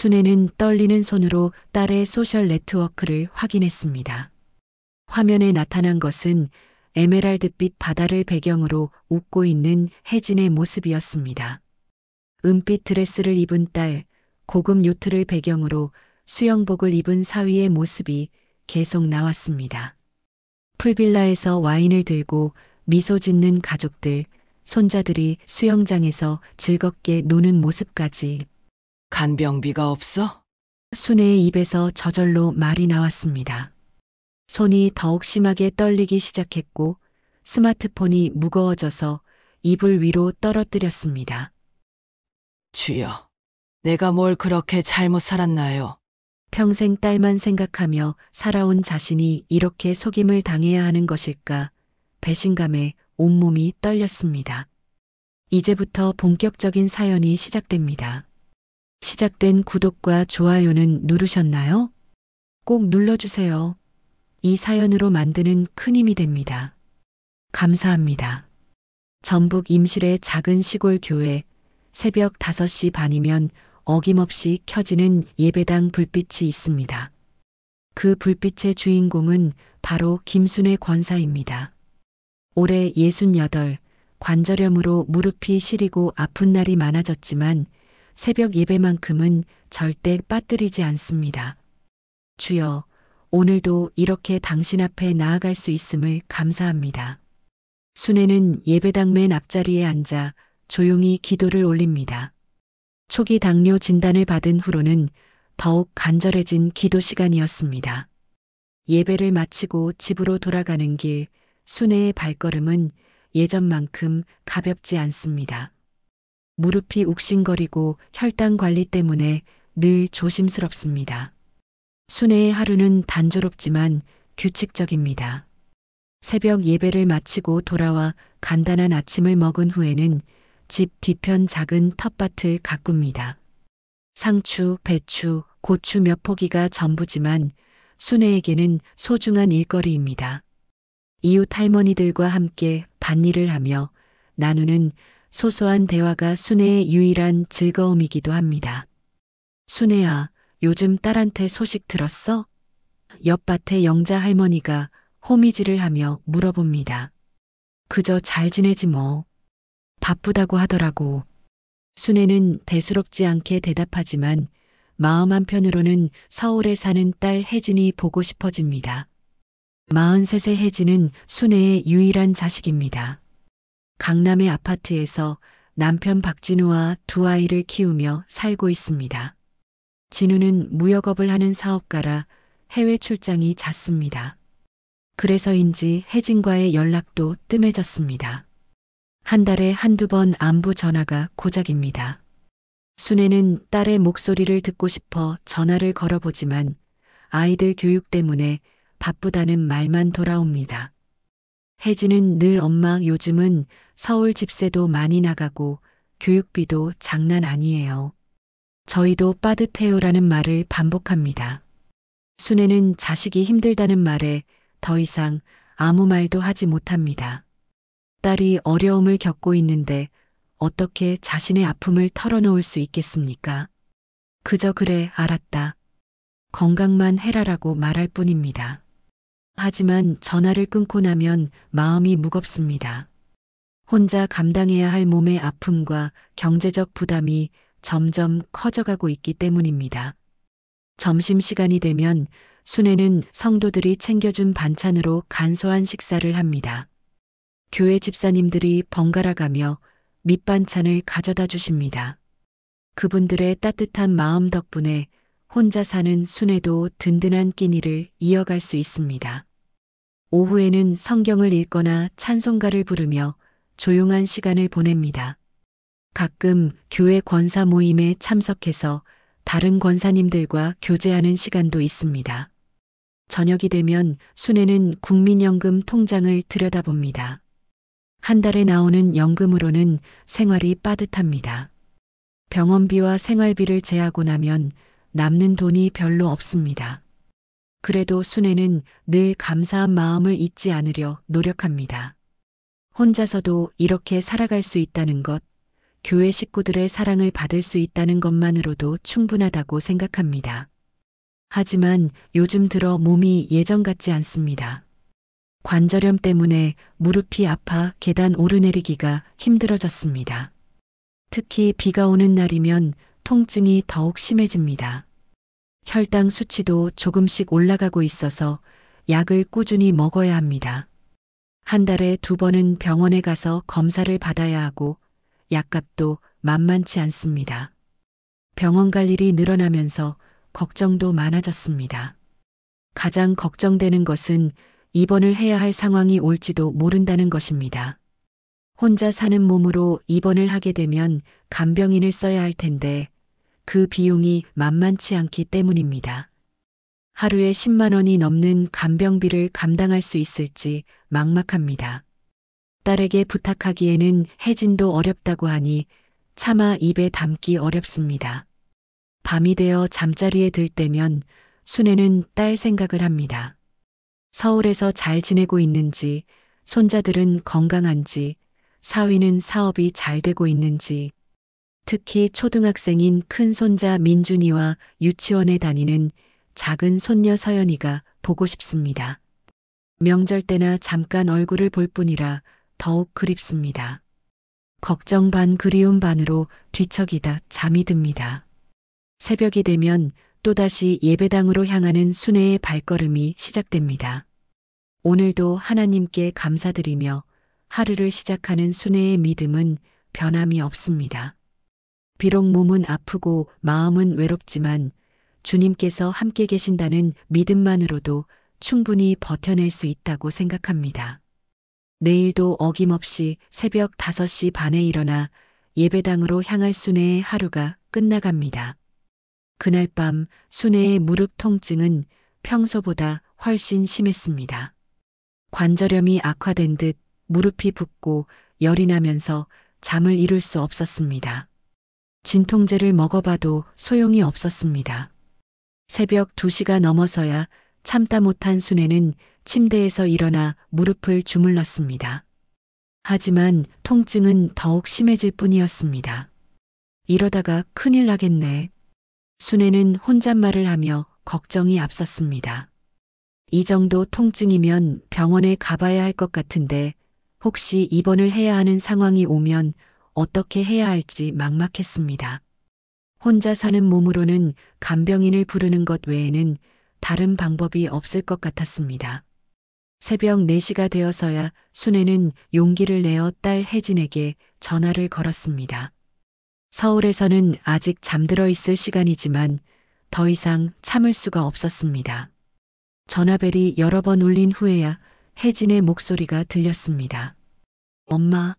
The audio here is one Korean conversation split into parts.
순애는 떨리는 손으로 딸의 소셜 네트워크를 확인했습니다. 화면에 나타난 것은 에메랄드빛 바다를 배경으로 웃고 있는 혜진의 모습이었습니다. 은빛 드레스를 입은 딸, 고급 요트를 배경으로 수영복을 입은 사위의 모습이 계속 나왔습니다. 풀빌라에서 와인을 들고 미소 짓는 가족들, 손자들이 수영장에서 즐겁게 노는 모습까지. 간병비가 없어? 순애의 입에서 저절로 말이 나왔습니다. 손이 더욱 심하게 떨리기 시작했고 스마트폰이 무거워져서 이불 위로 떨어뜨렸습니다. 주여, 내가 뭘 그렇게 잘못 살았나요? 평생 딸만 생각하며 살아온 자신이 이렇게 속임을 당해야 하는 것일까 배신감에 온몸이 떨렸습니다. 이제부터 본격적인 사연이 시작됩니다. 시작된 구독과 좋아요는 누르셨나요? 꼭 눌러주세요. 이 사연으로 만드는 큰 힘이 됩니다. 감사합니다. 전북 임실의 작은 시골 교회, 새벽 5시 반이면 어김없이 켜지는 예배당 불빛이 있습니다. 그 불빛의 주인공은 바로 김순애 권사입니다. 올해 68, 관절염으로 무릎이 시리고 아픈 날이 많아졌지만 새벽 예배만큼은 절대 빠뜨리지 않습니다. 주여, 오늘도 이렇게 당신 앞에 나아갈 수 있음을 감사합니다. 순애는 예배당 맨 앞자리에 앉아 조용히 기도를 올립니다. 초기 당뇨 진단을 받은 후로는 더욱 간절해진 기도 시간이었습니다. 예배를 마치고 집으로 돌아가는 길, 순애의 발걸음은 예전만큼 가볍지 않습니다. 무릎이 욱신거리고 혈당 관리 때문에 늘 조심스럽습니다. 순애의 하루는 단조롭지만 규칙적입니다. 새벽 예배를 마치고 돌아와 간단한 아침을 먹은 후에는 집 뒤편 작은 텃밭을 가꿉니다. 상추, 배추, 고추 몇 포기가 전부지만 순애에게는 소중한 일거리입니다. 이웃 할머니들과 함께 밭일을 하며 나누는 소소한 대화가 순애의 유일한 즐거움이기도 합니다. 순애야, 요즘 딸한테 소식 들었어? 옆밭의 영자 할머니가 호미질을 하며 물어봅니다. 그저 잘 지내지 뭐. 바쁘다고 하더라고. 순애는 대수롭지 않게 대답하지만 마음 한편으로는 서울에 사는 딸 혜진이 보고 싶어집니다. 43세 혜진은 순애의 유일한 자식입니다. 강남의 아파트에서 남편 박진우와 두 아이를 키우며 살고 있습니다. 진우는 무역업을 하는 사업가라 해외 출장이 잦습니다. 그래서인지 혜진과의 연락도 뜸해졌습니다. 한 달에 한두 번 안부 전화가 고작입니다. 순애는 딸의 목소리를 듣고 싶어 전화를 걸어보지만 아이들 교육 때문에 바쁘다는 말만 돌아옵니다. 혜진은 늘 엄마 요즘은 서울 집세도 많이 나가고 교육비도 장난 아니에요. 저희도 빠듯해요라는 말을 반복합니다. 순애는 자식이 힘들다는 말에 더 이상 아무 말도 하지 못합니다. 딸이 어려움을 겪고 있는데 어떻게 자신의 아픔을 털어놓을 수 있겠습니까? 그저 그래, 알았다. 건강만 해라라고 말할 뿐입니다. 하지만 전화를 끊고 나면 마음이 무겁습니다. 혼자 감당해야 할 몸의 아픔과 경제적 부담이 점점 커져가고 있기 때문입니다. 점심시간이 되면 순애는 성도들이 챙겨준 반찬으로 간소한 식사를 합니다. 교회 집사님들이 번갈아 가며 밑반찬을 가져다 주십니다. 그분들의 따뜻한 마음 덕분에 혼자 사는 순애도 든든한 끼니를 이어갈 수 있습니다. 오후에는 성경을 읽거나 찬송가를 부르며 조용한 시간을 보냅니다. 가끔 교회 권사 모임에 참석해서 다른 권사님들과 교제하는 시간도 있습니다. 저녁이 되면 순애는 국민연금 통장을 들여다봅니다. 한 달에 나오는 연금으로는 생활이 빠듯합니다. 병원비와 생활비를 제하고 나면 남는 돈이 별로 없습니다. 그래도 순애는 늘 감사한 마음을 잊지 않으려 노력합니다. 혼자서도 이렇게 살아갈 수 있다는 것, 교회 식구들의 사랑을 받을 수 있다는 것만으로도 충분하다고 생각합니다. 하지만 요즘 들어 몸이 예전 같지 않습니다. 관절염 때문에 무릎이 아파 계단 오르내리기가 힘들어졌습니다. 특히 비가 오는 날이면 통증이 더욱 심해집니다. 혈당 수치도 조금씩 올라가고 있어서 약을 꾸준히 먹어야 합니다. 한 달에 2번은 병원에 가서 검사를 받아야 하고 약값도 만만치 않습니다. 병원 갈 일이 늘어나면서 걱정도 많아졌습니다. 가장 걱정되는 것은 입원을 해야 할 상황이 올지도 모른다는 것입니다. 혼자 사는 몸으로 입원을 하게 되면 간병인을 써야 할 텐데 그 비용이 만만치 않기 때문입니다. 하루에 10만 원이 넘는 간병비를 감당할 수 있을지 막막합니다. 딸에게 부탁하기에는 혜진도 어렵다고 하니 차마 입에 담기 어렵습니다. 밤이 되어 잠자리에 들 때면 순애는 딸 생각을 합니다. 서울에서 잘 지내고 있는지, 손자들은 건강한지, 사위는 사업이 잘 되고 있는지, 특히 초등학생인 큰 손자 민준이와 유치원에 다니는 작은 손녀 서연이가 보고 싶습니다. 명절 때나 잠깐 얼굴을 볼 뿐이라 더욱 그립습니다. 걱정 반 그리움 반으로 뒤척이다 잠이 듭니다. 새벽이 되면 또다시 예배당으로 향하는 순애의 발걸음이 시작됩니다. 오늘도 하나님께 감사드리며 하루를 시작하는 순애의 믿음은 변함이 없습니다. 비록 몸은 아프고 마음은 외롭지만 주님께서 함께 계신다는 믿음만으로도 충분히 버텨낼 수 있다고 생각합니다. 내일도 어김없이 새벽 5시 반에 일어나 예배당으로 향할 순애의 하루가 끝나갑니다. 그날 밤 순애의 무릎 통증은 평소보다 훨씬 심했습니다. 관절염이 악화된 듯 무릎이 붓고 열이 나면서 잠을 이룰 수 없었습니다. 진통제를 먹어봐도 소용이 없었습니다. 새벽 2시가 넘어서야 참다 못한 순애는 침대에서 일어나 무릎을 주물렀습니다. 하지만 통증은 더욱 심해질 뿐이었습니다. 이러다가 큰일 나겠네. 순애는 혼잣말을 하며 걱정이 앞섰습니다. 이 정도 통증이면 병원에 가봐야 할 것 같은데 혹시 입원을 해야 하는 상황이 오면 어떻게 해야 할지 막막했습니다. 혼자 사는 몸으로는 간병인을 부르는 것 외에는 다른 방법이 없을 것 같았습니다. 새벽 4시가 되어서야 순애는 용기를 내어 딸 혜진에게 전화를 걸었습니다. 서울에서는 아직 잠들어 있을 시간이지만 더 이상 참을 수가 없었습니다. 전화벨이 여러 번 울린 후에야 혜진의 목소리가 들렸습니다. 엄마,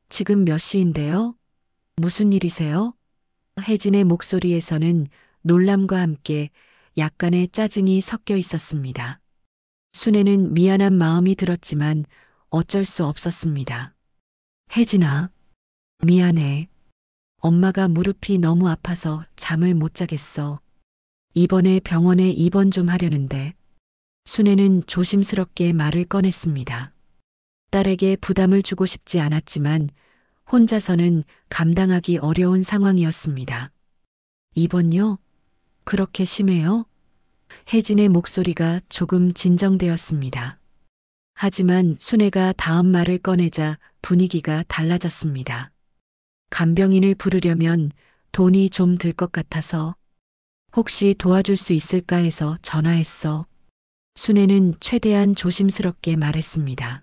지금 몇 시인데요? 무슨 일이세요? 혜진의 목소리에서는 놀람과 함께 약간의 짜증이 섞여 있었습니다. 순애는 미안한 마음이 들었지만 어쩔 수 없었습니다. 혜진아, 미안해. 엄마가 무릎이 너무 아파서 잠을 못 자겠어. 이번에 병원에 입원 좀 하려는데. 순애는 조심스럽게 말을 꺼냈습니다. 딸에게 부담을 주고 싶지 않았지만 혼자서는 감당하기 어려운 상황이었습니다. 입원요? 그렇게 심해요? 혜진의 목소리가 조금 진정되었습니다. 하지만 순애가 다음 말을 꺼내자 분위기가 달라졌습니다. 간병인을 부르려면 돈이 좀 들 것 같아서 혹시 도와줄 수 있을까 해서 전화했어. 순애는 최대한 조심스럽게 말했습니다.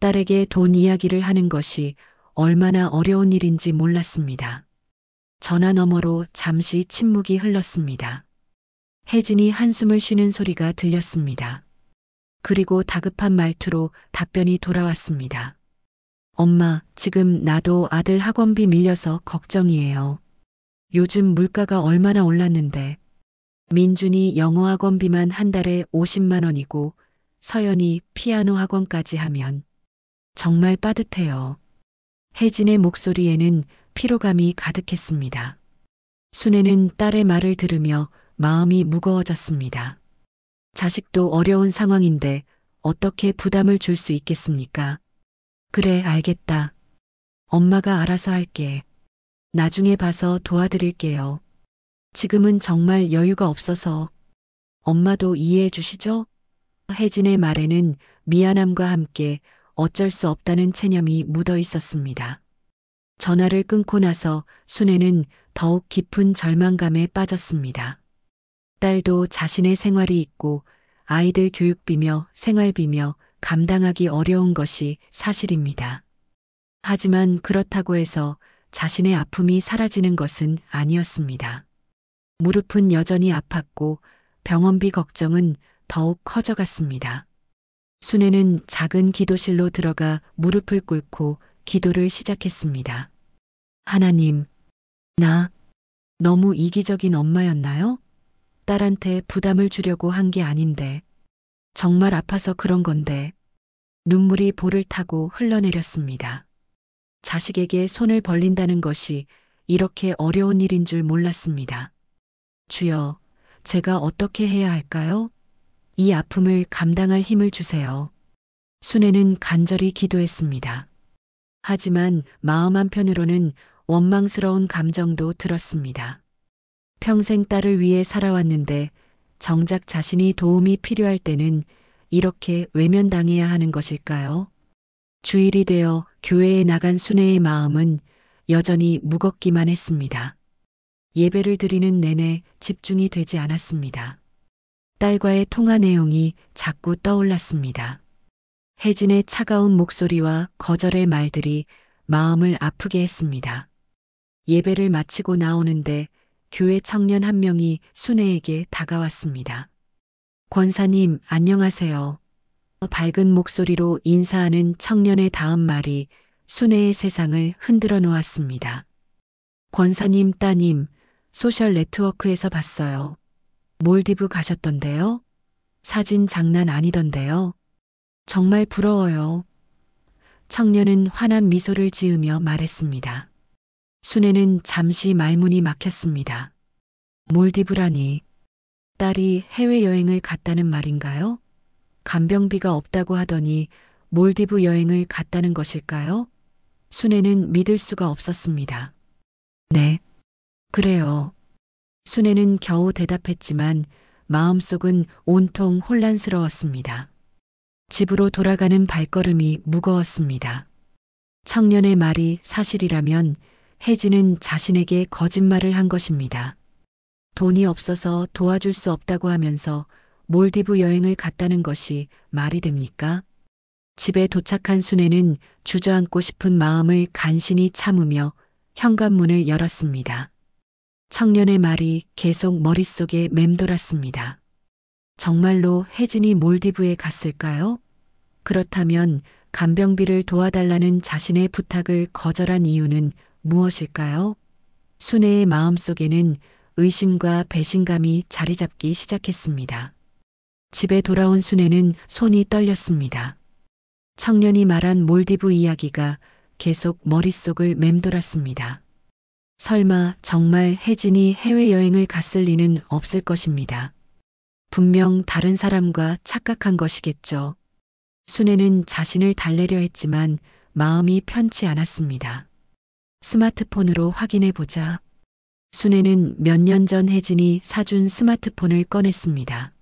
딸에게 돈 이야기를 하는 것이 얼마나 어려운 일인지 몰랐습니다. 전화 너머로 잠시 침묵이 흘렀습니다. 혜진이 한숨을 쉬는 소리가 들렸습니다. 그리고 다급한 말투로 답변이 돌아왔습니다. 엄마, 지금 나도 아들 학원비 밀려서 걱정이에요. 요즘 물가가 얼마나 올랐는데. 민준이 영어 학원비만 한 달에 50만 원이고 서연이 피아노 학원까지 하면 정말 빠듯해요. 혜진의 목소리에는 피로감이 가득했습니다. 순애는 딸의 말을 들으며 마음이 무거워졌습니다. 자식도 어려운 상황인데 어떻게 부담을 줄 수 있겠습니까? 그래, 알겠다. 엄마가 알아서 할게. 나중에 봐서 도와드릴게요. 지금은 정말 여유가 없어서. 엄마도 이해해 주시죠? 혜진의 말에는 미안함과 함께 어쩔 수 없다는 체념이 묻어 있었습니다. 전화를 끊고 나서 순애는 더욱 깊은 절망감에 빠졌습니다. 딸도 자신의 생활이 있고 아이들 교육비며 생활비며 감당하기 어려운 것이 사실입니다. 하지만 그렇다고 해서 자신의 아픔이 사라지는 것은 아니었습니다. 무릎은 여전히 아팠고 병원비 걱정은 더욱 커져갔습니다. 순애는 작은 기도실로 들어가 무릎을 꿇고 기도를 시작했습니다. 하나님, 나 너무 이기적인 엄마였나요? 딸한테 부담을 주려고 한 게 아닌데, 정말 아파서 그런 건데, 눈물이 볼을 타고 흘러내렸습니다. 자식에게 손을 벌린다는 것이 이렇게 어려운 일인 줄 몰랐습니다. 주여, 제가 어떻게 해야 할까요? 이 아픔을 감당할 힘을 주세요. 순애는 간절히 기도했습니다. 하지만 마음 한편으로는 원망스러운 감정도 들었습니다. 평생 딸을 위해 살아왔는데 정작 자신이 도움이 필요할 때는 이렇게 외면당해야 하는 것일까요? 주일이 되어 교회에 나간 순애의 마음은 여전히 무겁기만 했습니다. 예배를 드리는 내내 집중이 되지 않았습니다. 딸과의 통화 내용이 자꾸 떠올랐습니다. 혜진의 차가운 목소리와 거절의 말들이 마음을 아프게 했습니다. 예배를 마치고 나오는데 교회 청년 한 명이 순애에게 다가왔습니다. 권사님, 안녕하세요. 밝은 목소리로 인사하는 청년의 다음 말이 순애의 세상을 흔들어 놓았습니다. 권사님 따님, 소셜 네트워크에서 봤어요. 몰디브 가셨던데요? 사진 장난 아니던데요? 정말 부러워요. 청년은 환한 미소를 지으며 말했습니다. 순애는 잠시 말문이 막혔습니다. 몰디브라니, 딸이 해외여행을 갔다는 말인가요? 간병비가 없다고 하더니 몰디브 여행을 갔다는 것일까요? 순애는 믿을 수가 없었습니다. 네, 그래요. 순애는 겨우 대답했지만 마음속은 온통 혼란스러웠습니다. 집으로 돌아가는 발걸음이 무거웠습니다. 청년의 말이 사실이라면 혜진은 자신에게 거짓말을 한 것입니다. 돈이 없어서 도와줄 수 없다고 하면서 몰디브 여행을 갔다는 것이 말이 됩니까? 집에 도착한 순애는 주저앉고 싶은 마음을 간신히 참으며 현관문을 열었습니다. 청년의 말이 계속 머릿속에 맴돌았습니다. 정말로 혜진이 몰디브에 갔을까요? 그렇다면 간병비를 도와달라는 자신의 부탁을 거절한 이유는 무엇일까요? 순애의 마음속에는 의심과 배신감이 자리 잡기 시작했습니다. 집에 돌아온 순애는 손이 떨렸습니다. 청년이 말한 몰디브 이야기가 계속 머릿속을 맴돌았습니다. 설마 정말 혜진이 해외여행을 갔을 리는 없을 것입니다. 분명 다른 사람과 착각한 것이겠죠. 순애는 자신을 달래려 했지만 마음이 편치 않았습니다. 스마트폰으로 확인해 보자. 순애는 몇 년 전 혜진이 사준 스마트폰을 꺼냈습니다.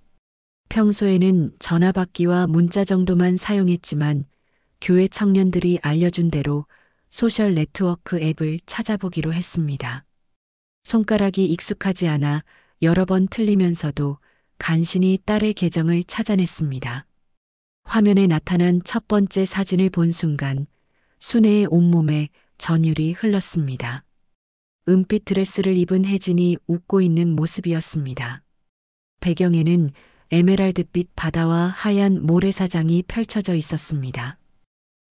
평소에는 전화받기와 문자 정도만 사용했지만 교회 청년들이 알려준 대로 소셜 네트워크 앱을 찾아보기로 했습니다. 손가락이 익숙하지 않아 여러 번 틀리면서도 간신히 딸의 계정을 찾아냈습니다. 화면에 나타난 첫 번째 사진을 본 순간 순애의 온몸에 전율이 흘렀습니다. 은빛 드레스를 입은 혜진이 웃고 있는 모습이었습니다. 배경에는 에메랄드빛 바다와 하얀 모래사장이 펼쳐져 있었습니다.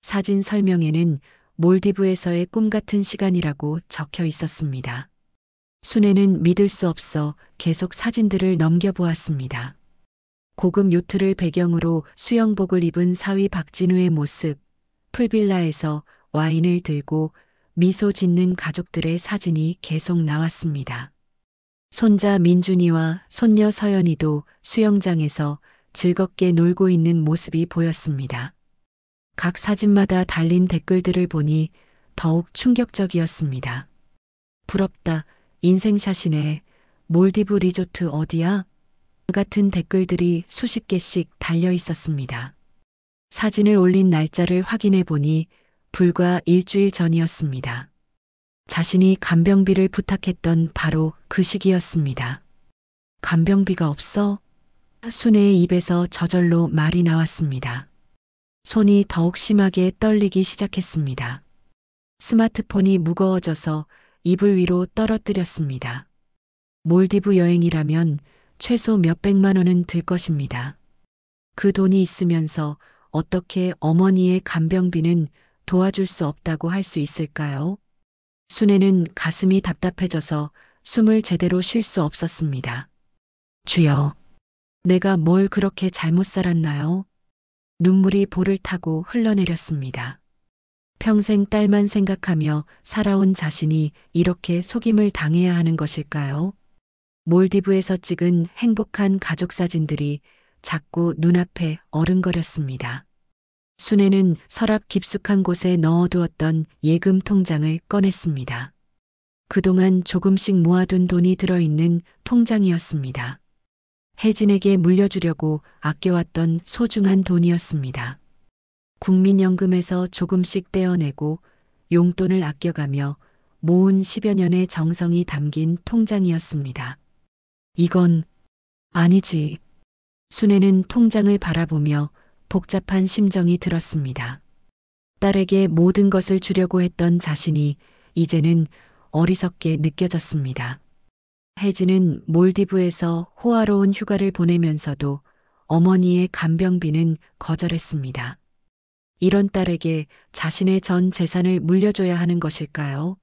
사진 설명에는 몰디브에서의 꿈 같은 시간이라고 적혀 있었습니다. 순애는 믿을 수 없어 계속 사진들을 넘겨보았습니다. 고급 요트를 배경으로 수영복을 입은 사위 박진우의 모습, 풀빌라에서 와인을 들고 미소 짓는 가족들의 사진이 계속 나왔습니다. 손자 민준이와 손녀 서연이도 수영장에서 즐겁게 놀고 있는 모습이 보였습니다. 각 사진마다 달린 댓글들을 보니 더욱 충격적이었습니다. 부럽다. 인생샷이네. 몰디브 리조트 어디야? 같은 댓글들이 수십 개씩 달려 있었습니다. 사진을 올린 날짜를 확인해 보니 불과 일주일 전이었습니다. 자신이 간병비를 부탁했던 바로 그 시기였습니다. 간병비가 없어? 순애의 입에서 저절로 말이 나왔습니다. 손이 더욱 심하게 떨리기 시작했습니다. 스마트폰이 무거워져서 이불 위로 떨어뜨렸습니다. 몰디브 여행이라면 최소 몇백만 원은 들 것입니다. 그 돈이 있으면서 어떻게 어머니의 간병비는 도와줄 수 없다고 할 수 있을까요? 순애는 가슴이 답답해져서 숨을 제대로 쉴 수 없었습니다. 주여, 내가 뭘 그렇게 잘못 살았나요? 눈물이 볼을 타고 흘러내렸습니다. 평생 딸만 생각하며 살아온 자신이 이렇게 속임을 당해야 하는 것일까요? 몰디브에서 찍은 행복한 가족 사진들이 자꾸 눈앞에 어른거렸습니다. 순애는 서랍 깊숙한 곳에 넣어두었던 예금 통장을 꺼냈습니다. 그동안 조금씩 모아둔 돈이 들어있는 통장이었습니다. 혜진에게 물려주려고 아껴왔던 소중한 돈이었습니다. 국민연금에서 조금씩 떼어내고 용돈을 아껴가며 모은 10여 년의 정성이 담긴 통장이었습니다. 이건 아니지. 순애는 통장을 바라보며 복잡한 심정이 들었습니다. 딸에게 모든 것을 주려고 했던 자신이 이제는 어리석게 느껴졌습니다. 혜진은 몰디브에서 호화로운 휴가를 보내면서도 어머니의 간병비는 거절했습니다. 이런 딸에게 자신의 전 재산을 물려줘야 하는 것일까요?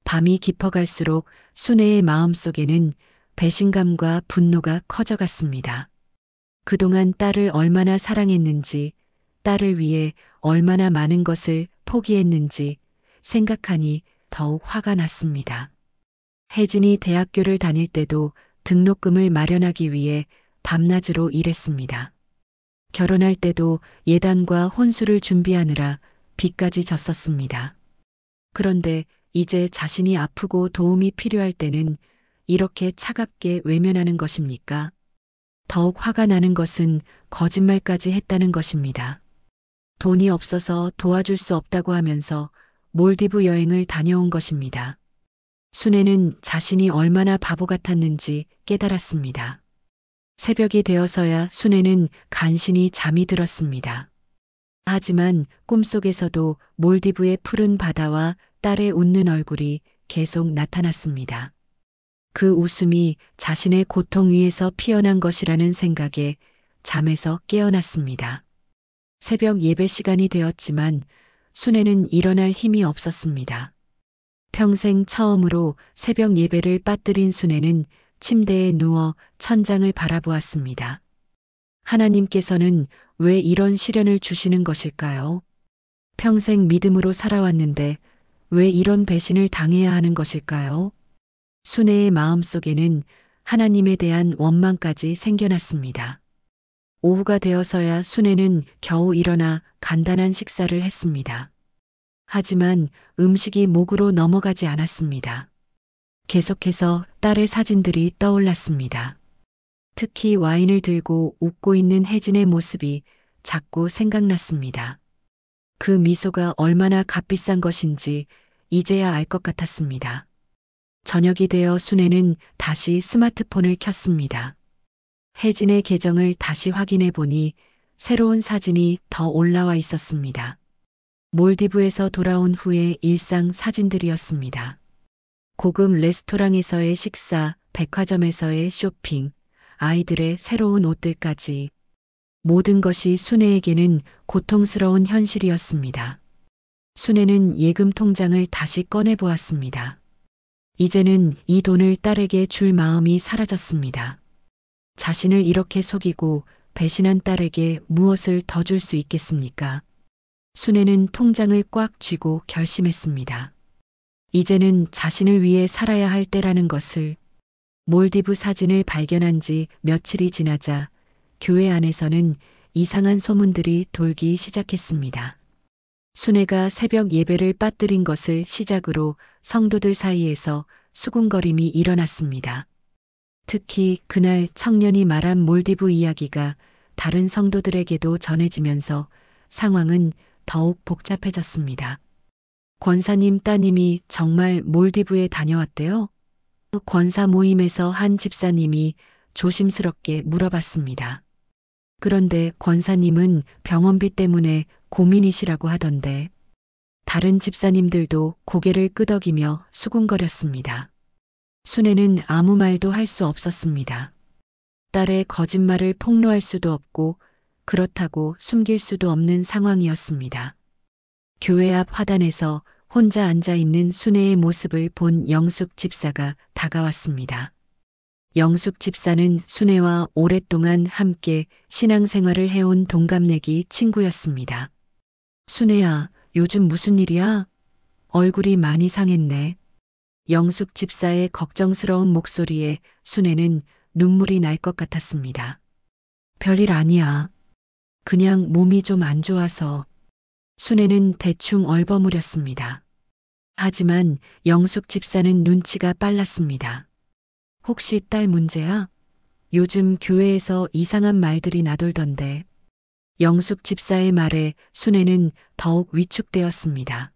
밤이 깊어갈수록 순애의 마음속에는 배신감과 분노가 커져갔습니다. 그동안 딸을 얼마나 사랑했는지, 딸을 위해 얼마나 많은 것을 포기했는지 생각하니 더욱 화가 났습니다. 혜진이 대학교를 다닐 때도 등록금을 마련하기 위해 밤낮으로 일했습니다. 결혼할 때도 예단과 혼수를 준비하느라 빚까지 졌었습니다. 그런데 이제 자신이 아프고 도움이 필요할 때는 이렇게 차갑게 외면하는 것입니까? 더욱 화가 나는 것은 거짓말까지 했다는 것입니다. 돈이 없어서 도와줄 수 없다고 하면서 몰디브 여행을 다녀온 것입니다. 순애는 자신이 얼마나 바보 같았는지 깨달았습니다. 새벽이 되어서야 순애는 간신히 잠이 들었습니다. 하지만 꿈속에서도 몰디브의 푸른 바다와 딸의 웃는 얼굴이 계속 나타났습니다. 그 웃음이 자신의 고통 위에서 피어난 것이라는 생각에 잠에서 깨어났습니다. 새벽 예배 시간이 되었지만 순애는 일어날 힘이 없었습니다. 평생 처음으로 새벽 예배를 빠뜨린 순애는 침대에 누워 천장을 바라보았습니다. 하나님께서는 왜 이런 시련을 주시는 것일까요? 평생 믿음으로 살아왔는데 왜 이런 배신을 당해야 하는 것일까요? 순애의 마음속에는 하나님에 대한 원망까지 생겨났습니다. 오후가 되어서야 순애는 겨우 일어나 간단한 식사를 했습니다. 하지만 음식이 목으로 넘어가지 않았습니다. 계속해서 딸의 사진들이 떠올랐습니다. 특히 와인을 들고 웃고 있는 혜진의 모습이 자꾸 생각났습니다. 그 미소가 얼마나 값비싼 것인지 이제야 알 것 같았습니다. 저녁이 되어 순애는 다시 스마트폰을 켰습니다. 혜진의 계정을 다시 확인해 보니 새로운 사진이 더 올라와 있었습니다. 몰디브에서 돌아온 후의 일상 사진들이었습니다. 고급 레스토랑에서의 식사, 백화점에서의 쇼핑, 아이들의 새로운 옷들까지 모든 것이 순애에게는 고통스러운 현실이었습니다. 순애는 예금 통장을 다시 꺼내 보았습니다. 이제는 이 돈을 딸에게 줄 마음이 사라졌습니다. 자신을 이렇게 속이고 배신한 딸에게 무엇을 더 줄 수 있겠습니까? 순애는 통장을 꽉 쥐고 결심했습니다. 이제는 자신을 위해 살아야 할 때라는 것을. 몰디브 사진을 발견한 지 며칠이 지나자 교회 안에서는 이상한 소문들이 돌기 시작했습니다. 순애가 새벽 예배를 빠뜨린 것을 시작으로 성도들 사이에서 수군거림이 일어났습니다. 특히 그날 청년이 말한 몰디브 이야기가 다른 성도들에게도 전해지면서 상황은 더욱 복잡해졌습니다. 권사님 따님이 정말 몰디브에 다녀왔대요? 권사 모임에서 한 집사님이 조심스럽게 물어봤습니다. 그런데 권사님은 병원비 때문에 고민이시라고 하던데 다른 집사님들도 고개를 끄덕이며 수군거렸습니다. 순애는 아무 말도 할 수 없었습니다. 딸의 거짓말을 폭로할 수도 없고 그렇다고 숨길 수도 없는 상황이었습니다. 교회 앞 화단에서 혼자 앉아 있는 순애의 모습을 본 영숙 집사가 다가왔습니다. 영숙 집사는 순애와 오랫동안 함께 신앙생활을 해온 동갑내기 친구였습니다. 순애야, 요즘 무슨 일이야? 얼굴이 많이 상했네. 영숙 집사의 걱정스러운 목소리에 순애는 눈물이 날 것 같았습니다. 별일 아니야. 그냥 몸이 좀 안 좋아서. 순애는 대충 얼버무렸습니다. 하지만 영숙 집사는 눈치가 빨랐습니다. 혹시 딸 문제야? 요즘 교회에서 이상한 말들이 나돌던데. 영숙 집사의 말에 순애는 더욱 위축되었습니다.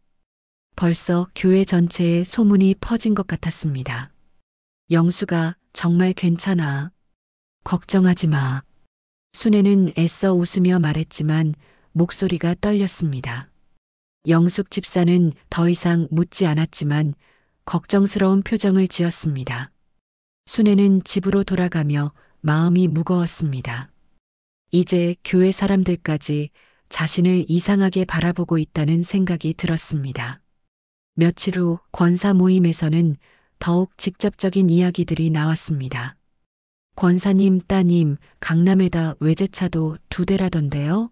벌써 교회 전체에 소문이 퍼진 것 같았습니다. 영수가 정말 괜찮아. 걱정하지 마. 순애는 애써 웃으며 말했지만 목소리가 떨렸습니다. 영숙 집사는 더 이상 묻지 않았지만 걱정스러운 표정을 지었습니다. 순애는 집으로 돌아가며 마음이 무거웠습니다. 이제 교회 사람들까지 자신을 이상하게 바라보고 있다는 생각이 들었습니다. 며칠 후 권사 모임에서는 더욱 직접적인 이야기들이 나왔습니다. 권사님 따님 강남에다 외제차도 2대라던데요?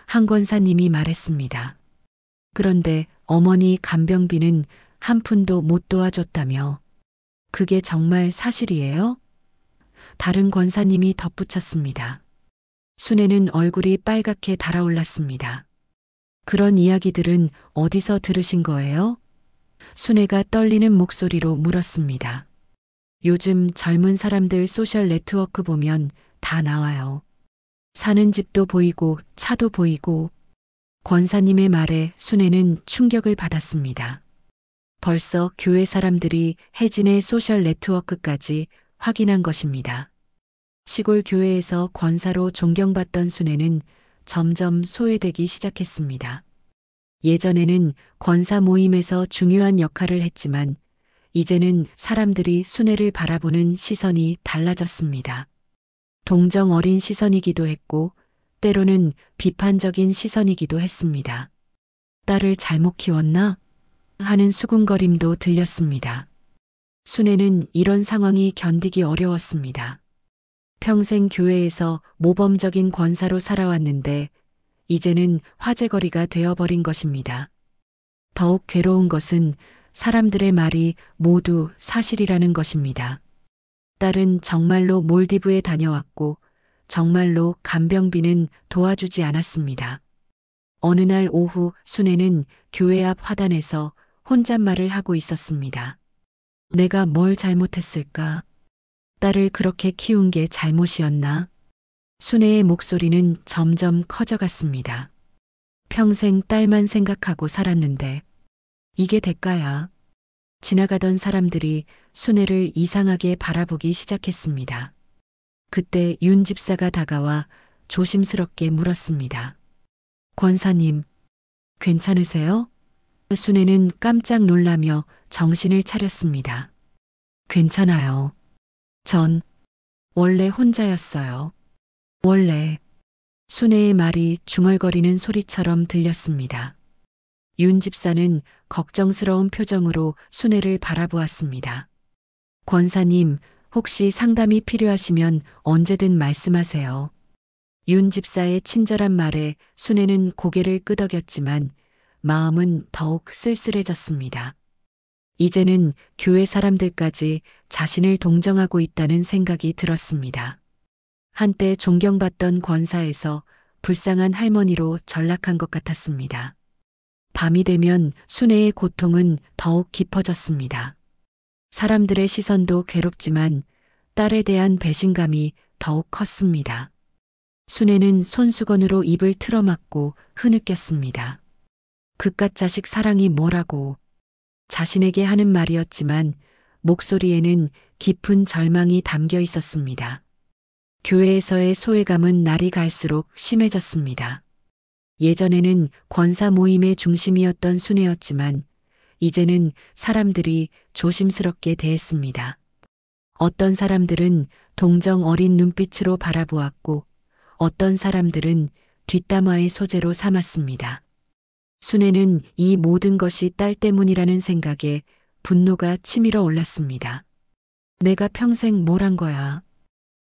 한 권사님이 말했습니다. 그런데 어머니 간병비는 한 푼도 못 도와줬다며. 그게 정말 사실이에요? 다른 권사님이 덧붙였습니다. 순애는 얼굴이 빨갛게 달아올랐습니다. 그런 이야기들은 어디서 들으신 거예요? 순애가 떨리는 목소리로 물었습니다. 요즘 젊은 사람들 소셜 네트워크 보면 다 나와요. 사는 집도 보이고 차도 보이고. 권사님의 말에 순애는 충격을 받았습니다. 벌써 교회 사람들이 혜진의 소셜 네트워크까지 확인한 것입니다. 시골 교회에서 권사로 존경받던 순애는 점점 소외되기 시작했습니다. 예전에는 권사 모임에서 중요한 역할을 했지만 이제는 사람들이 순애를 바라보는 시선이 달라졌습니다. 동정 어린 시선이기도 했고 때로는 비판적인 시선이기도 했습니다. 딸을 잘못 키웠나? 하는 수군거림도 들렸습니다. 순애는 이런 상황이 견디기 어려웠습니다. 평생 교회에서 모범적인 권사로 살아왔는데 이제는 화제거리가 되어버린 것입니다. 더욱 괴로운 것은 사람들의 말이 모두 사실이라는 것입니다. 딸은 정말로 몰디브에 다녀왔고 정말로 간병비는 도와주지 않았습니다. 어느 날 오후 순애는 교회 앞 화단에서 혼잣말을 하고 있었습니다. 내가 뭘 잘못했을까? 딸을 그렇게 키운 게 잘못이었나? 순애의 목소리는 점점 커져갔습니다. 평생 딸만 생각하고 살았는데 이게 대가야. 지나가던 사람들이 순애를 이상하게 바라보기 시작했습니다. 그때 윤 집사가 다가와 조심스럽게 물었습니다. 권사님, 괜찮으세요? 순애는 깜짝 놀라며 정신을 차렸습니다. 괜찮아요. 전 원래 혼자였어요. 원래. 순애의 말이 중얼거리는 소리처럼 들렸습니다. 윤 집사는 걱정스러운 표정으로 순애를 바라보았습니다. 권사님, 혹시 상담이 필요하시면 언제든 말씀하세요. 윤 집사의 친절한 말에 순애는 고개를 끄덕였지만 마음은 더욱 쓸쓸해졌습니다. 이제는 교회 사람들까지 자신을 동정하고 있다는 생각이 들었습니다. 한때 존경받던 권사에서 불쌍한 할머니로 전락한 것 같았습니다. 밤이 되면 순애의 고통은 더욱 깊어졌습니다. 사람들의 시선도 괴롭지만 딸에 대한 배신감이 더욱 컸습니다. 순애는 손수건으로 입을 틀어막고 흐느꼈습니다. 그깟 자식 사랑이 뭐라고. 자신에게 하는 말이었지만 목소리에는 깊은 절망이 담겨 있었습니다. 교회에서의 소외감은 날이 갈수록 심해졌습니다. 예전에는 권사 모임의 중심이었던 순애였지만 이제는 사람들이 조심스럽게 대했습니다. 어떤 사람들은 동정 어린 눈빛으로 바라보았고 어떤 사람들은 뒷담화의 소재로 삼았습니다. 순애는 이 모든 것이 딸 때문이라는 생각에 분노가 치밀어 올랐습니다. 내가 평생 뭘 한 거야.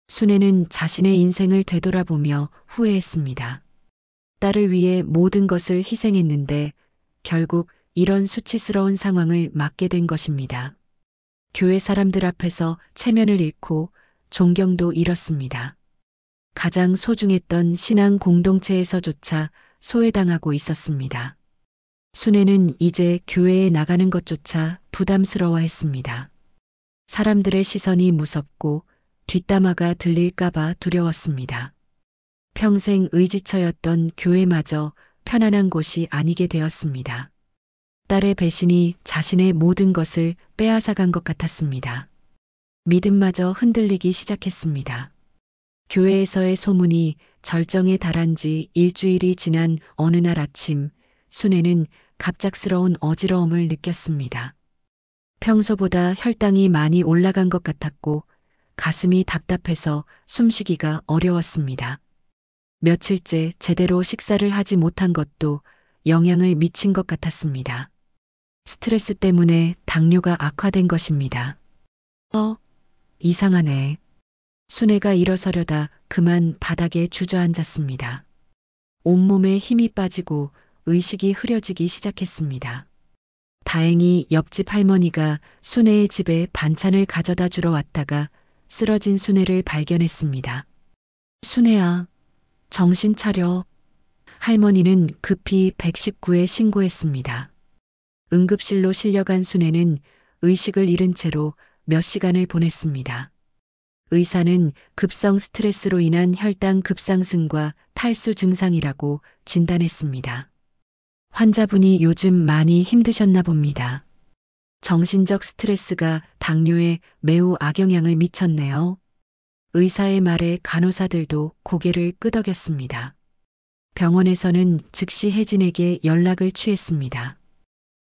순애는 자신의 인생을 되돌아보며 후회했습니다. 딸을 위해 모든 것을 희생했는데 결국 이런 수치스러운 상황을 맞게 된 것입니다. 교회 사람들 앞에서 체면을 잃고 존경도 잃었습니다. 가장 소중했던 신앙 공동체에서조차 소외당하고 있었습니다. 순애는 이제 교회에 나가는 것조차 부담스러워했습니다. 사람들의 시선이 무섭고 뒷담화가 들릴까봐 두려웠습니다. 평생 의지처였던 교회마저 편안한 곳이 아니게 되었습니다. 딸의 배신이 자신의 모든 것을 빼앗아간 것 같았습니다. 믿음마저 흔들리기 시작했습니다. 교회에서의 소문이 절정에 달한 지 일주일이 지난 어느 날 아침, 순애는 갑작스러운 어지러움을 느꼈습니다. 평소보다 혈당이 많이 올라간 것 같았고 가슴이 답답해서 숨쉬기가 어려웠습니다. 며칠째 제대로 식사를 하지 못한 것도 영향을 미친 것 같았습니다. 스트레스 때문에 당뇨가 악화된 것입니다. 이상하네. 순애가 일어서려다 그만 바닥에 주저앉았습니다. 온몸에 힘이 빠지고 의식이 흐려지기 시작했습니다. 다행히 옆집 할머니가 순애의 집에 반찬을 가져다 주러 왔다가 쓰러진 순애를 발견했습니다. 순애야, 정신 차려. 할머니는 급히 119에 신고했습니다. 응급실로 실려간 순애는 의식을 잃은 채로 몇 시간을 보냈습니다. 의사는 급성 스트레스로 인한 혈당 급상승과 탈수 증상이라고 진단했습니다. 환자분이 요즘 많이 힘드셨나 봅니다. 정신적 스트레스가 당뇨에 매우 악영향을 미쳤네요. 의사의 말에 간호사들도 고개를 끄덕였습니다. 병원에서는 즉시 혜진에게 연락을 취했습니다.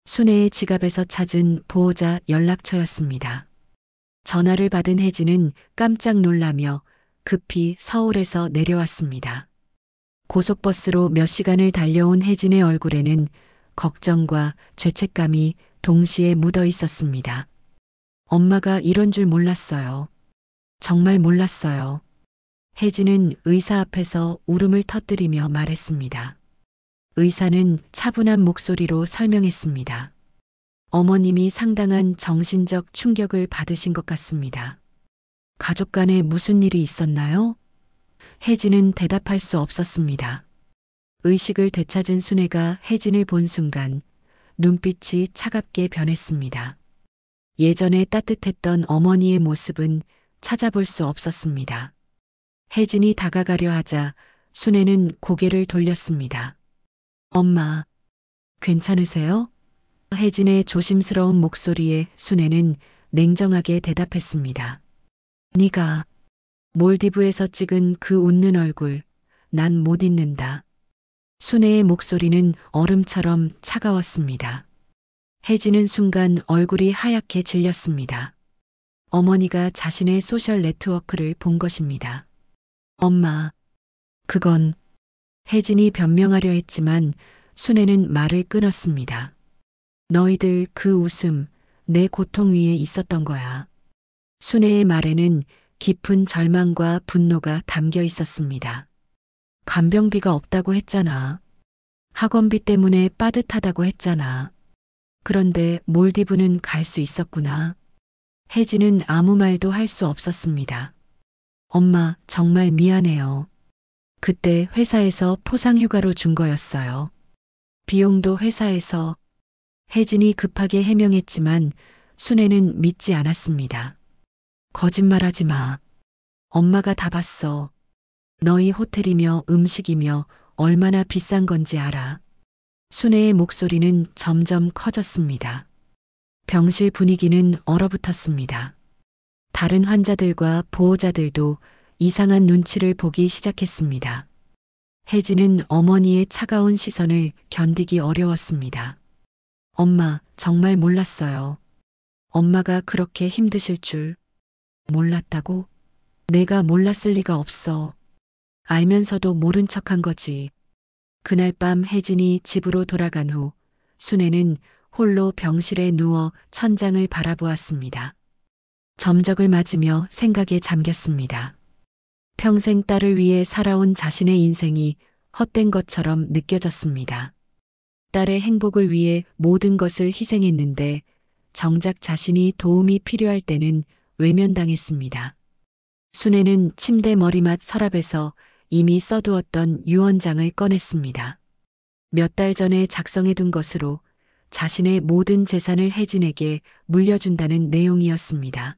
순애의 지갑에서 찾은 보호자 연락처였습니다. 전화를 받은 혜진은 깜짝 놀라며 급히 서울에서 내려왔습니다. 고속버스로 몇 시간을 달려온 혜진의 얼굴에는 걱정과 죄책감이 동시에 묻어 있었습니다. 엄마가 이런 줄 몰랐어요. 정말 몰랐어요. 혜진은 의사 앞에서 울음을 터뜨리며 말했습니다. 의사는 차분한 목소리로 설명했습니다. 어머님이 상당한 정신적 충격을 받으신 것 같습니다. 가족 간에 무슨 일이 있었나요? 혜진은 대답할 수 없었습니다. 의식을 되찾은 순애가 혜진을 본 순간 눈빛이 차갑게 변했습니다. 예전에 따뜻했던 어머니의 모습은 찾아볼 수 없었습니다. 혜진이 다가가려 하자 순애는 고개를 돌렸습니다. 엄마, 괜찮으세요? 혜진의 조심스러운 목소리에 순애는 냉정하게 대답했습니다. 네가 몰디브에서 찍은 그 웃는 얼굴, 난 못 잊는다. 순애의 목소리는 얼음처럼 차가웠습니다. 혜진은 순간 얼굴이 하얗게 질렸습니다. 어머니가 자신의 소셜 네트워크를 본 것입니다. 엄마, 그건 혜진이 변명하려 했지만 순애는 말을 끊었습니다. 너희들 그 웃음, 내 고통 위에 있었던 거야. 순애의 말에는 깊은 절망과 분노가 담겨 있었습니다. 간병비가 없다고 했잖아. 학원비 때문에 빠듯하다고 했잖아. 그런데 몰디브는 갈 수 있었구나. 혜진은 아무 말도 할 수 없었습니다. 엄마, 정말 미안해요. 그때 회사에서 포상휴가로 준 거였어요. 비용도 회사에서. 혜진이 급하게 해명했지만 순애는 믿지 않았습니다. 거짓말하지 마. 엄마가 다 봤어. 너희 호텔이며 음식이며 얼마나 비싼 건지 알아. 순애의 목소리는 점점 커졌습니다. 병실 분위기는 얼어붙었습니다. 다른 환자들과 보호자들도 이상한 눈치를 보기 시작했습니다. 혜진은 어머니의 차가운 시선을 견디기 어려웠습니다. 엄마, 정말 몰랐어요. 엄마가 그렇게 힘드실 줄 몰랐다고? 내가 몰랐을 리가 없어. 알면서도 모른 척한 거지. 그날 밤 혜진이 집으로 돌아간 후 순애는 홀로 병실에 누워 천장을 바라보았습니다. 점적을 맞으며 생각에 잠겼습니다. 평생 딸을 위해 살아온 자신의 인생이 헛된 것처럼 느껴졌습니다. 딸의 행복을 위해 모든 것을 희생했는데 정작 자신이 도움이 필요할 때는 외면당했습니다. 순애는 침대 머리맡 서랍에서 이미 써두었던 유언장을 꺼냈습니다. 몇 달 전에 작성해둔 것으로 자신의 모든 재산을 혜진에게 물려준다는 내용이었습니다.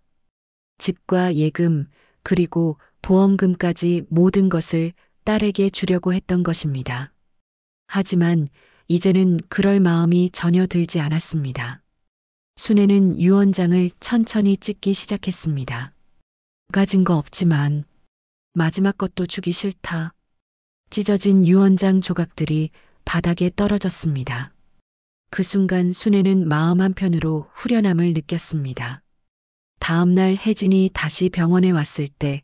집과 예금, 그리고 보험금까지 모든 것을 딸에게 주려고 했던 것입니다. 하지만 이제는 그럴 마음이 전혀 들지 않았습니다. 순애는 유언장을 천천히 찢기 시작했습니다. 가진 거 없지만 마지막 것도 주기 싫다. 찢어진 유언장 조각들이 바닥에 떨어졌습니다. 그 순간 순애는 마음 한편으로 후련함을 느꼈습니다. 다음 날 혜진이 다시 병원에 왔을 때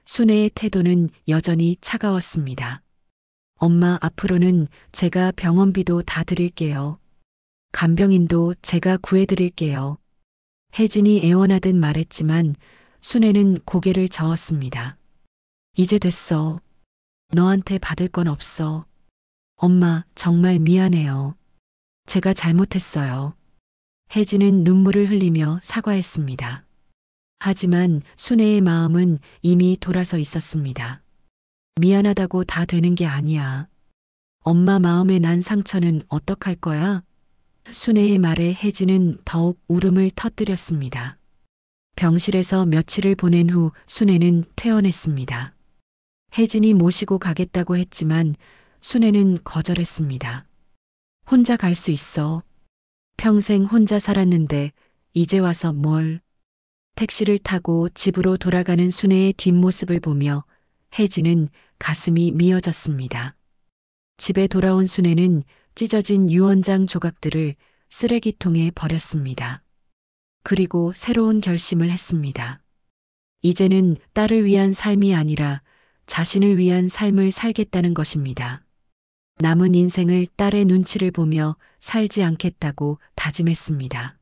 순애의 태도는 여전히 차가웠습니다. 엄마, 앞으로는 제가 병원비도 다 드릴게요. 간병인도 제가 구해드릴게요. 혜진이 애원하듯 말했지만 순애는 고개를 저었습니다. 이제 됐어. 너한테 받을 건 없어. 엄마, 정말 미안해요. 제가 잘못했어요. 혜진은 눈물을 흘리며 사과했습니다. 하지만 순애의 마음은 이미 돌아서 있었습니다. 미안하다고 다 되는 게 아니야. 엄마 마음에 난 상처는 어떡할 거야? 순애의 말에 혜진은 더욱 울음을 터뜨렸습니다. 병실에서 며칠을 보낸 후 순애는 퇴원했습니다. 혜진이 모시고 가겠다고 했지만 순애는 거절했습니다. 혼자 갈 수 있어. 평생 혼자 살았는데 이제 와서 뭘. 택시를 타고 집으로 돌아가는 순애의 뒷모습을 보며 혜진은 가슴이 미어졌습니다. 집에 돌아온 순애는 찢어진 유언장 조각들을 쓰레기통에 버렸습니다. 그리고 새로운 결심을 했습니다. 이제는 딸을 위한 삶이 아니라 자신을 위한 삶을 살겠다는 것입니다. 남은 인생을 딸의 눈치를 보며 살지 않겠다고 다짐했습니다.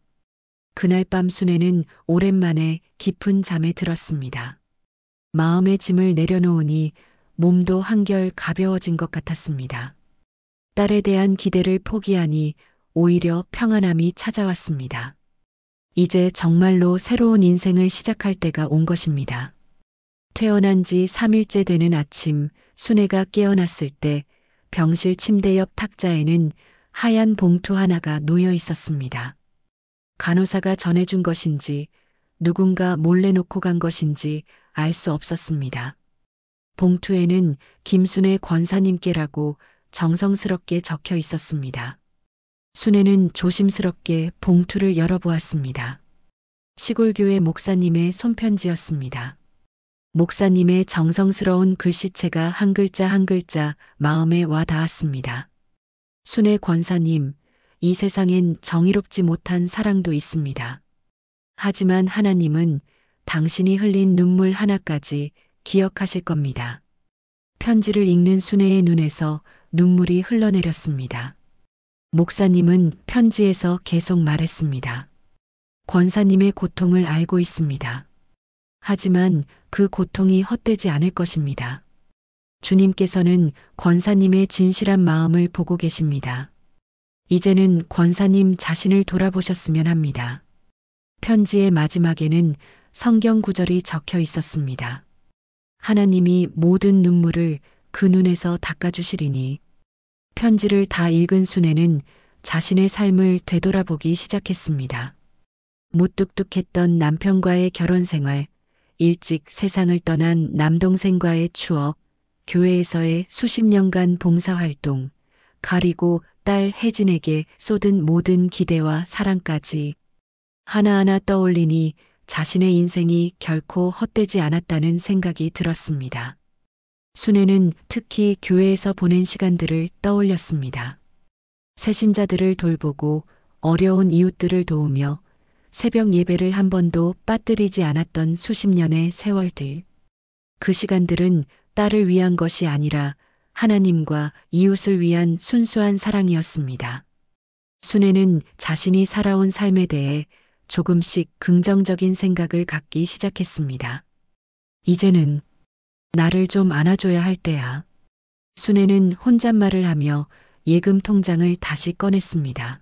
그날 밤 순애는 오랜만에 깊은 잠에 들었습니다. 마음의 짐을 내려놓으니 몸도 한결 가벼워진 것 같았습니다. 딸에 대한 기대를 포기하니 오히려 평안함이 찾아왔습니다. 이제 정말로 새로운 인생을 시작할 때가 온 것입니다. 퇴원한 지 3일째 되는 아침 순애가 깨어났을 때 병실 침대 옆 탁자에는 하얀 봉투 하나가 놓여 있었습니다. 간호사가 전해준 것인지 누군가 몰래 놓고 간 것인지 알 수 없었습니다. 봉투에는 김순애 권사님께라고 정성스럽게 적혀 있었습니다. 순애는 조심스럽게 봉투를 열어보았습니다. 시골교회 목사님의 손편지였습니다. 목사님의 정성스러운 글씨체가 한 글자 한 글자 마음에 와 닿았습니다. 순애 권사님, 이 세상엔 정의롭지 못한 사랑도 있습니다. 하지만 하나님은 당신이 흘린 눈물 하나까지 기억하실 겁니다. 편지를 읽는 순애의 눈에서 눈물이 흘러내렸습니다. 목사님은 편지에서 계속 말했습니다. 권사님의 고통을 알고 있습니다. 하지만 그 고통이 헛되지 않을 것입니다. 주님께서는 권사님의 진실한 마음을 보고 계십니다. 이제는 권사님 자신을 돌아보셨으면 합니다. 편지의 마지막에는 성경 구절이 적혀 있었습니다. 하나님이 모든 눈물을 그 눈에서 닦아주시리니. 편지를 다 읽은 순애는 자신의 삶을 되돌아보기 시작했습니다. 무뚝뚝했던 남편과의 결혼 생활, 일찍 세상을 떠난 남동생과의 추억, 교회에서의 수십 년간 봉사활동, 가리고 딸 혜진에게 쏟은 모든 기대와 사랑까지 하나하나 떠올리니 자신의 인생이 결코 헛되지 않았다는 생각이 들었습니다. 순애는 특히 교회에서 보낸 시간들을 떠올렸습니다. 새신자들을 돌보고 어려운 이웃들을 도우며 새벽 예배를 한 번도 빠뜨리지 않았던 수십 년의 세월들. 그 시간들은 딸을 위한 것이 아니라 하나님과 이웃을 위한 순수한 사랑이었습니다. 순애는 자신이 살아온 삶에 대해 조금씩 긍정적인 생각을 갖기 시작했습니다. 이제는 나를 좀 안아줘야 할 때야. 순애는 혼잣말을 하며 예금 통장을 다시 꺼냈습니다.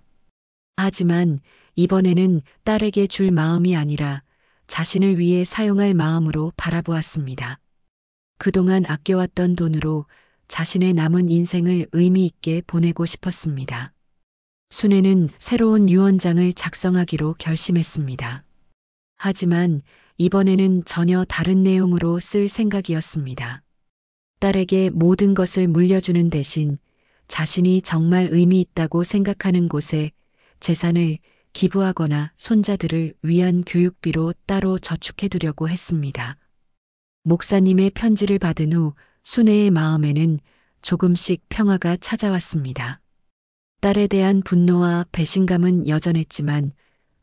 하지만 이번에는 딸에게 줄 마음이 아니라 자신을 위해 사용할 마음으로 바라보았습니다. 그동안 아껴왔던 돈으로 자신의 남은 인생을 의미 있게 보내고 싶었습니다. 순애는 새로운 유언장을 작성하기로 결심했습니다. 하지만 이번에는 전혀 다른 내용으로 쓸 생각이었습니다. 딸에게 모든 것을 물려주는 대신 자신이 정말 의미 있다고 생각하는 곳에 재산을 기부하거나 손자들을 위한 교육비로 따로 저축해두려고 했습니다. 목사님의 편지를 받은 후 순애의 마음에는 조금씩 평화가 찾아왔습니다. 딸에 대한 분노와 배신감은 여전했지만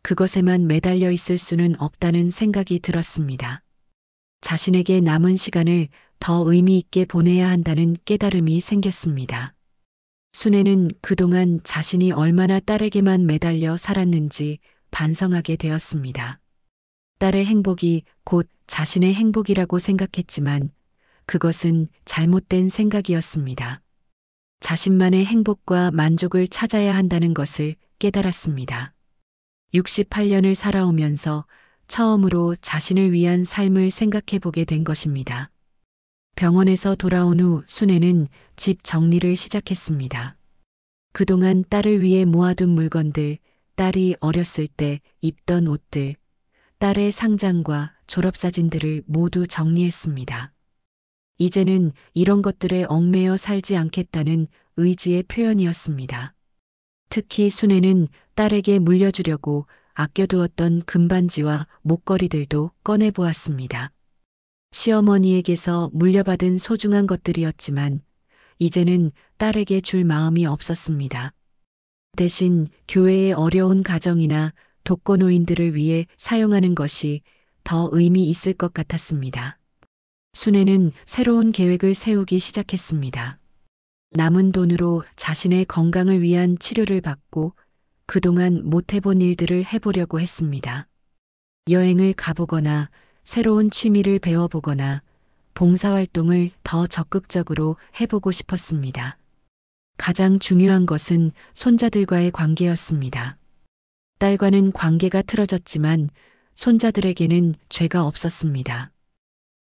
그것에만 매달려 있을 수는 없다는 생각이 들었습니다. 자신에게 남은 시간을 더 의미 있게 보내야 한다는 깨달음이 생겼습니다. 순애는 그동안 자신이 얼마나 딸에게만 매달려 살았는지 반성하게 되었습니다. 딸의 행복이 곧 자신의 행복이라고 생각했지만 그것은 잘못된 생각이었습니다. 자신만의 행복과 만족을 찾아야 한다는 것을 깨달았습니다. 68년을 살아오면서 처음으로 자신을 위한 삶을 생각해 보게 된 것입니다. 병원에서 돌아온 후 순애는 집 정리를 시작했습니다. 그동안 딸을 위해 모아둔 물건들, 딸이 어렸을 때 입던 옷들, 딸의 상장과 졸업사진들을 모두 정리했습니다. 이제는 이런 것들에 얽매여 살지 않겠다는 의지의 표현이었습니다. 특히 순애는 딸에게 물려주려고 아껴두었던 금반지와 목걸이들도 꺼내보았습니다. 시어머니에게서 물려받은 소중한 것들이었지만 이제는 딸에게 줄 마음이 없었습니다. 대신 교회의 어려운 가정이나 독거노인들을 위해 사용하는 것이 더 의미 있을 것 같았습니다. 순애는 새로운 계획을 세우기 시작했습니다. 남은 돈으로 자신의 건강을 위한 치료를 받고 그동안 못 해본 일들을 해보려고 했습니다. 여행을 가보거나 새로운 취미를 배워보거나 봉사활동을 더 적극적으로 해보고 싶었습니다. 가장 중요한 것은 손자들과의 관계였습니다. 딸과는 관계가 틀어졌지만 손자들에게는 죄가 없었습니다.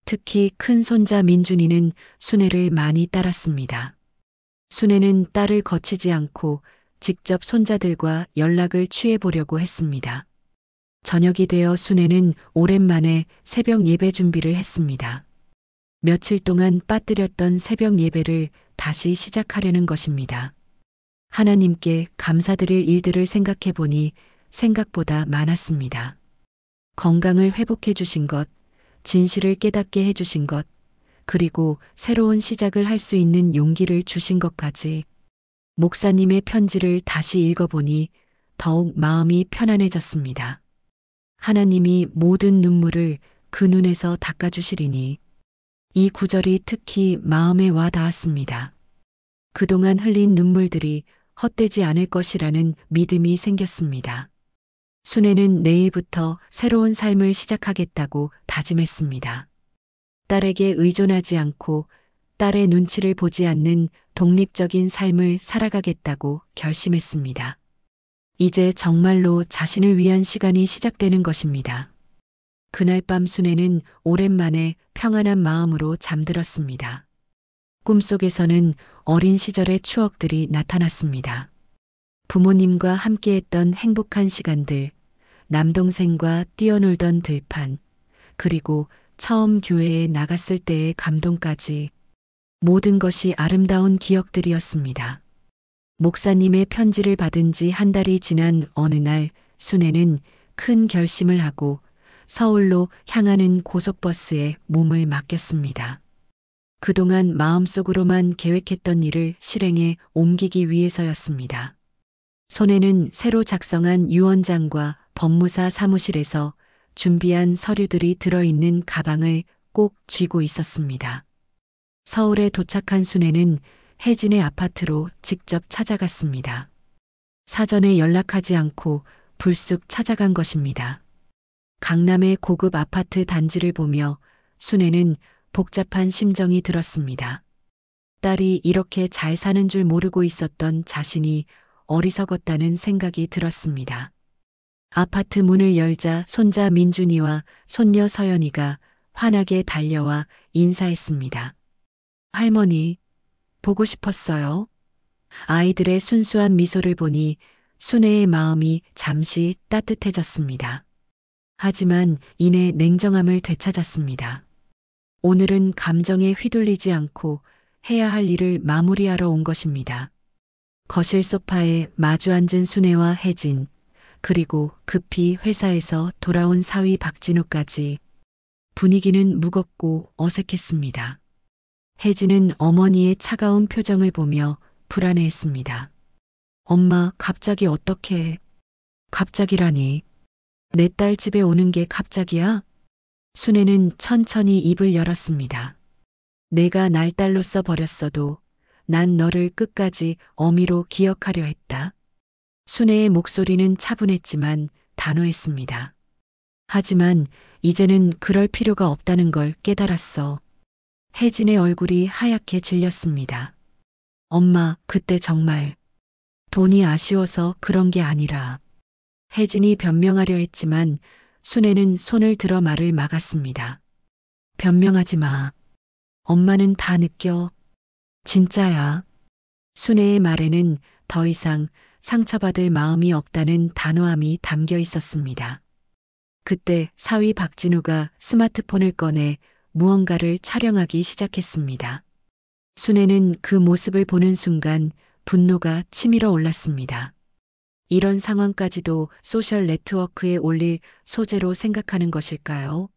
특히 큰 손자 민준이는 순애를 많이 따랐습니다. 순애는 딸을 거치지 않고 직접 손자들과 연락을 취해보려고 했습니다. 저녁이 되어 순애는 오랜만에 새벽 예배 준비를 했습니다. 며칠 동안 빠뜨렸던 새벽 예배를 다시 시작하려는 것입니다. 하나님께 감사드릴 일들을 생각해 보니 생각보다 많았습니다. 건강을 회복해 주신 것, 진실을 깨닫게 해 주신 것, 그리고 새로운 시작을 할 수 있는 용기를 주신 것까지 목사님의 편지를 다시 읽어보니 더욱 마음이 편안해졌습니다. 하나님이 모든 눈물을 그 눈에서 닦아주시리니 이 구절이 특히 마음에 와 닿았습니다. 그동안 흘린 눈물들이 헛되지 않을 것이라는 믿음이 생겼습니다. 순애는 내일부터 새로운 삶을 시작하겠다고 다짐했습니다. 딸에게 의존하지 않고 딸의 눈치를 보지 않는 독립적인 삶을 살아가겠다고 결심했습니다. 이제 정말로 자신을 위한 시간이 시작되는 것입니다. 그날 밤 순애는 오랜만에 평안한 마음으로 잠들었습니다. 꿈속에서는 어린 시절의 추억들이 나타났습니다. 부모님과 함께했던 행복한 시간들, 남동생과 뛰어놀던 들판, 그리고 처음 교회에 나갔을 때의 감동까지 모든 것이 아름다운 기억들이었습니다. 목사님의 편지를 받은 지 한 달이 지난 어느 날 순애는 큰 결심을 하고 서울로 향하는 고속버스에 몸을 맡겼습니다. 그동안 마음속으로만 계획했던 일을 실행에 옮기기 위해서였습니다. 손에는 새로 작성한 유언장과 법무사 사무실에서 준비한 서류들이 들어있는 가방을 꼭 쥐고 있었습니다. 서울에 도착한 순애는 혜진의 아파트로 직접 찾아갔습니다. 사전에 연락하지 않고 불쑥 찾아간 것입니다. 강남의 고급 아파트 단지를 보며 순애는 복잡한 심정이 들었습니다. 딸이 이렇게 잘 사는 줄 모르고 있었던 자신이 어리석었다는 생각이 들었습니다. 아파트 문을 열자 손자 민준이와 손녀 서연이가 환하게 달려와 인사했습니다. 할머니, 보고 싶었어요. 아이들의 순수한 미소를 보니 순애의 마음이 잠시 따뜻해졌습니다. 하지만 이내 냉정함을 되찾았습니다. 오늘은 감정에 휘둘리지 않고 해야 할 일을 마무리하러 온 것입니다. 거실 소파에 마주 앉은 순애와 혜진, 그리고 급히 회사에서 돌아온 사위 박진우까지 분위기는 무겁고 어색했습니다. 혜진은 어머니의 차가운 표정을 보며 불안해했습니다. 엄마, 갑자기 어떻게? 갑자기라니. 내 딸 집에 오는 게 갑자기야? 순애는 천천히 입을 열었습니다. 내가 날 딸로서 버렸어도 난 너를 끝까지 어미로 기억하려 했다. 순애의 목소리는 차분했지만 단호했습니다. 하지만 이제는 그럴 필요가 없다는 걸 깨달았어. 혜진의 얼굴이 하얗게 질렸습니다. 엄마, 그때 정말 돈이 아쉬워서 그런 게 아니라. 혜진이 변명하려 했지만 순애는 손을 들어 말을 막았습니다. 변명하지 마. 엄마는 다 느껴. 진짜야. 순애의 말에는 더 이상 상처받을 마음이 없다는 단호함이 담겨 있었습니다. 그때 사위 박진우가 스마트폰을 꺼내 무언가를 촬영하기 시작했습니다. 순애는 그 모습을 보는 순간 분노가 치밀어 올랐습니다. 이런 상황까지도 소셜 네트워크에 올릴 소재로 생각하는 것일까요?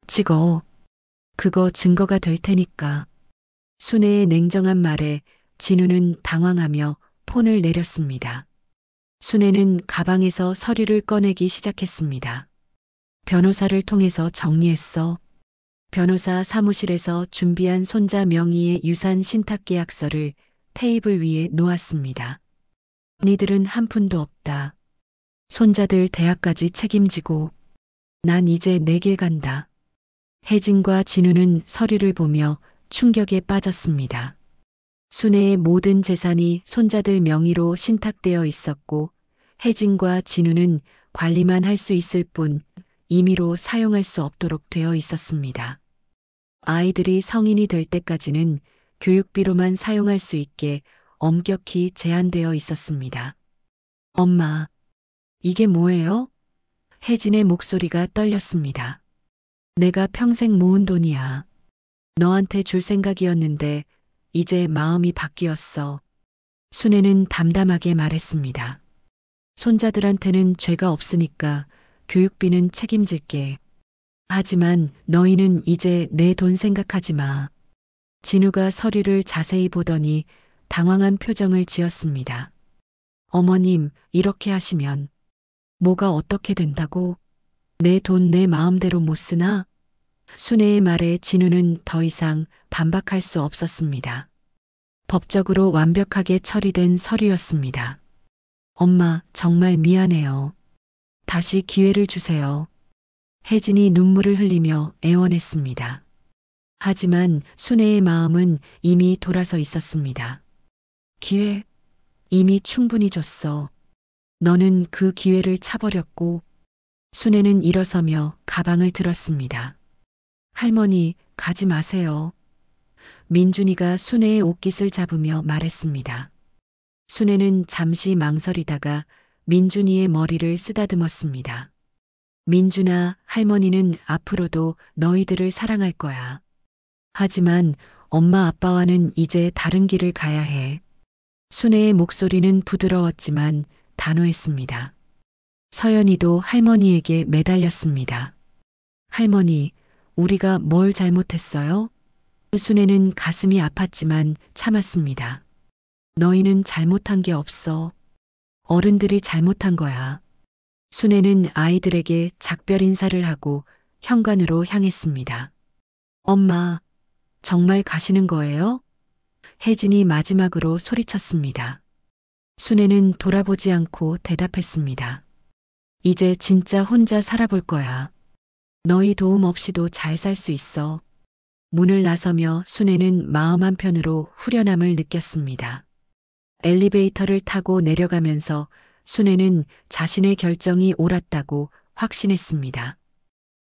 찍어. 그거 증거가 될 테니까. 순애의 냉정한 말에 진우는 당황하며 폰을 내렸습니다. 순애는 가방에서 서류를 꺼내기 시작했습니다. 변호사를 통해서 정리했어. 변호사 사무실에서 준비한 손자 명의의 유산 신탁계약서를 테이블 위에 놓았습니다. 니들은 한 푼도 없다. 손자들 대학까지 책임지고 난 이제 내 길 간다. 혜진과 진우는 서류를 보며 충격에 빠졌습니다. 순애의 모든 재산이 손자들 명의로 신탁되어 있었고 혜진과 진우는 관리만 할 수 있을 뿐 임의로 사용할 수 없도록 되어 있었습니다. 아이들이 성인이 될 때까지는 교육비로만 사용할 수 있게 엄격히 제한되어 있었습니다. 엄마, 이게 뭐예요? 혜진의 목소리가 떨렸습니다. 내가 평생 모은 돈이야. 너한테 줄 생각이었는데 이제 마음이 바뀌었어. 순애는 담담하게 말했습니다. 손자들한테는 죄가 없으니까 교육비는 책임질게. 하지만 너희는 이제 내 돈 생각하지 마. 진우가 서류를 자세히 보더니 당황한 표정을 지었습니다. 어머님, 이렇게 하시면 뭐가 어떻게 된다고? 내 돈 내 마음대로 못 쓰나? 순애의 말에 진우는 더 이상 반박할 수 없었습니다. 법적으로 완벽하게 처리된 서류였습니다. 엄마, 정말 미안해요. 다시 기회를 주세요. 혜진이 눈물을 흘리며 애원했습니다. 하지만 순애의 마음은 이미 돌아서 있었습니다. 기회? 이미 충분히 줬어. 너는 그 기회를 차버렸고. 순애는 일어서며 가방을 들었습니다. 할머니, 가지 마세요. 민준이가 순애의 옷깃을 잡으며 말했습니다. 순애는 잠시 망설이다가 민준이의 머리를 쓰다듬었습니다. 민준아, 할머니는 앞으로도 너희들을 사랑할 거야. 하지만 엄마 아빠와는 이제 다른 길을 가야 해. 순애의 목소리는 부드러웠지만 단호했습니다. 서연이도 할머니에게 매달렸습니다. 할머니, 우리가 뭘 잘못했어요? 순애는 가슴이 아팠지만 참았습니다. 너희는 잘못한 게 없어. 어른들이 잘못한 거야. 순애는 아이들에게 작별 인사를 하고 현관으로 향했습니다. 엄마, 정말 가시는 거예요? 혜진이 마지막으로 소리쳤습니다. 순애는 돌아보지 않고 대답했습니다. 이제 진짜 혼자 살아볼 거야. 너희 도움 없이도 잘 살 수 있어. 문을 나서며 순애는 마음 한편으로 후련함을 느꼈습니다. 엘리베이터를 타고 내려가면서 순애는 자신의 결정이 옳았다고 확신했습니다.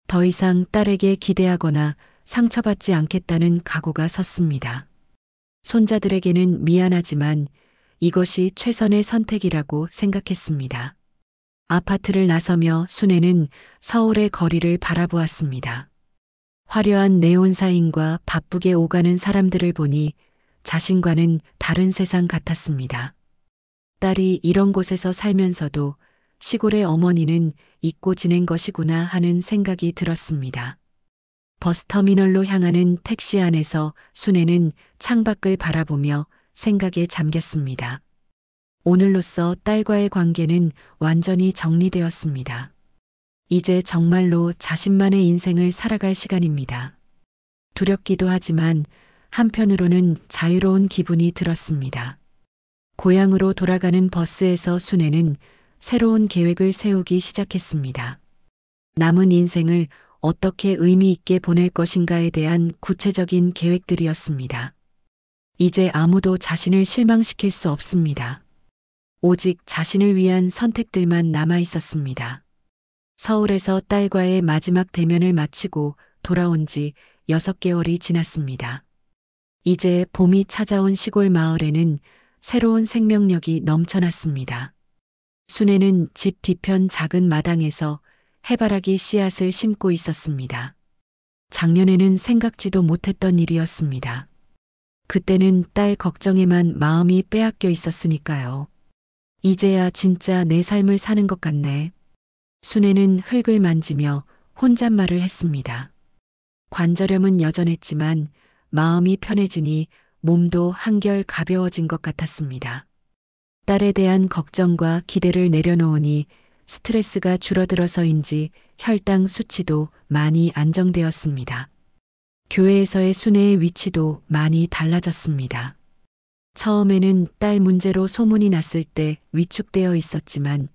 더 이상 딸에게 기대하거나 상처받지 않겠다는 각오가 섰습니다. 손자들에게는 미안하지만 이것이 최선의 선택이라고 생각했습니다. 아파트를 나서며 순애는 서울의 거리를 바라보았습니다. 화려한 네온사인과 바쁘게 오가는 사람들을 보니 자신과는 다른 세상 같았습니다. 딸이 이런 곳에서 살면서도 시골의 어머니는 잊고 지낸 것이구나 하는 생각이 들었습니다. 버스터미널로 향하는 택시 안에서 순애는 창밖을 바라보며 생각에 잠겼습니다. 오늘로써 딸과의 관계는 완전히 정리되었습니다. 이제 정말로 자신만의 인생을 살아갈 시간입니다. 두렵기도 하지만 한편으로는 자유로운 기분이 들었습니다. 고향으로 돌아가는 버스에서 순애는 새로운 계획을 세우기 시작했습니다. 남은 인생을 어떻게 의미 있게 보낼 것인가에 대한 구체적인 계획들이었습니다. 이제 아무도 자신을 실망시킬 수 없습니다. 오직 자신을 위한 선택들만 남아 있었습니다. 서울에서 딸과의 마지막 대면을 마치고 돌아온 지 6개월이 지났습니다. 이제 봄이 찾아온 시골 마을에는 새로운 생명력이 넘쳐났습니다. 순애는 집 뒤편 작은 마당에서 해바라기 씨앗을 심고 있었습니다. 작년에는 생각지도 못했던 일이었습니다. 그때는 딸 걱정에만 마음이 빼앗겨 있었으니까요. 이제야 진짜 내 삶을 사는 것 같네. 순애는 흙을 만지며 혼잣말을 했습니다. 관절염은 여전했지만 마음이 편해지니 몸도 한결 가벼워진 것 같았습니다. 딸에 대한 걱정과 기대를 내려놓으니 스트레스가 줄어들어서인지 혈당 수치도 많이 안정되었습니다. 교회에서의 순애의 위치도 많이 달라졌습니다. 처음에는 딸 문제로 소문이 났을 때 위축되어 있었지만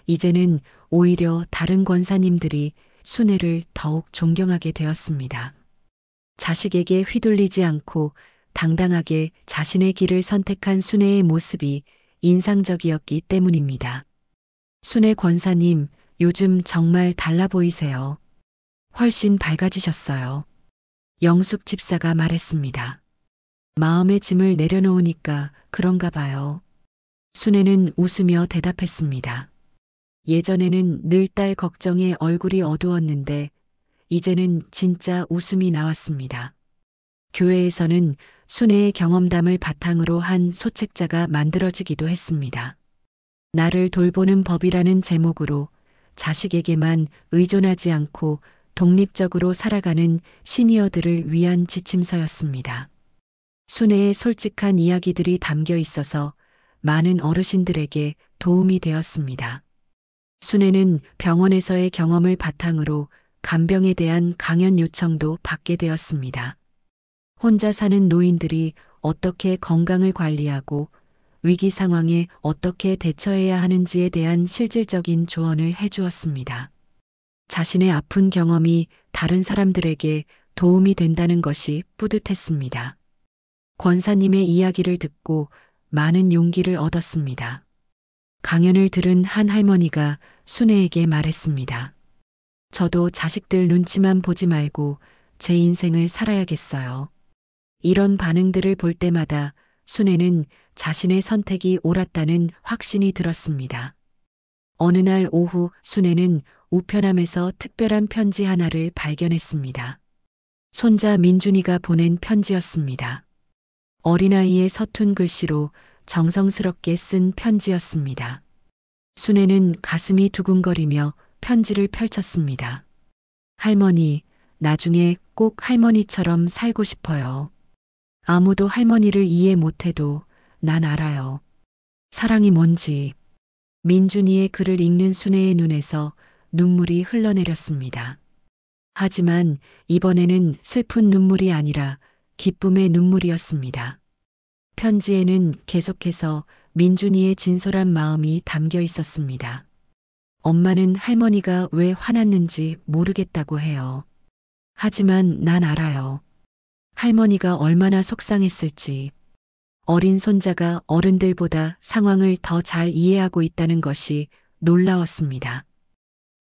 이제는 오히려 다른 권사님들이 순애를 더욱 존경하게 되었습니다. 자식에게 휘둘리지 않고 당당하게 자신의 길을 선택한 순애의 모습이 인상적이었기 때문입니다. 순애 권사님, 요즘 정말 달라 보이세요. 훨씬 밝아지셨어요. 영숙 집사가 말했습니다. 마음의 짐을 내려놓으니까 그런가 봐요. 순애는 웃으며 대답했습니다. 예전에는 늘 딸 걱정에 얼굴이 어두웠는데 이제는 진짜 웃음이 나왔습니다. 교회에서는 순애의 경험담을 바탕으로 한 소책자가 만들어지기도 했습니다. 나를 돌보는 법이라는 제목으로 자식에게만 의존하지 않고 독립적으로 살아가는 시니어들을 위한 지침서였습니다. 순애의 솔직한 이야기들이 담겨 있어서 많은 어르신들에게 도움이 되었습니다. 순애는 병원에서의 경험을 바탕으로 간병에 대한 강연 요청도 받게 되었습니다. 혼자 사는 노인들이 어떻게 건강을 관리하고 위기 상황에 어떻게 대처해야 하는지에 대한 실질적인 조언을 해주었습니다. 자신의 아픈 경험이 다른 사람들에게 도움이 된다는 것이 뿌듯했습니다. 권사님의 이야기를 듣고 많은 용기를 얻었습니다. 강연을 들은 한 할머니가 순애에게 말했습니다. 저도 자식들 눈치만 보지 말고 제 인생을 살아야겠어요. 이런 반응들을 볼 때마다 순애는 자신의 선택이 옳았다는 확신이 들었습니다. 어느 날 오후 순애는 우편함에서 특별한 편지 하나를 발견했습니다. 손자 민준이가 보낸 편지였습니다. 어린아이의 서툰 글씨로 정성스럽게 쓴 편지였습니다. 순애는 가슴이 두근거리며 편지를 펼쳤습니다. 할머니, 나중에 꼭 할머니처럼 살고 싶어요. 아무도 할머니를 이해 못해도 난 알아요. 사랑이 뭔지. 민준이의 글을 읽는 순애의 눈에서 눈물이 흘러내렸습니다. 하지만 이번에는 슬픈 눈물이 아니라 기쁨의 눈물이었습니다. 편지에는 계속해서 민준이의 진솔한 마음이 담겨 있었습니다. 엄마는 할머니가 왜 화났는지 모르겠다고 해요. 하지만 난 알아요. 할머니가 얼마나 속상했을지. 어린 손자가 어른들보다 상황을 더 잘 이해하고 있다는 것이 놀라웠습니다.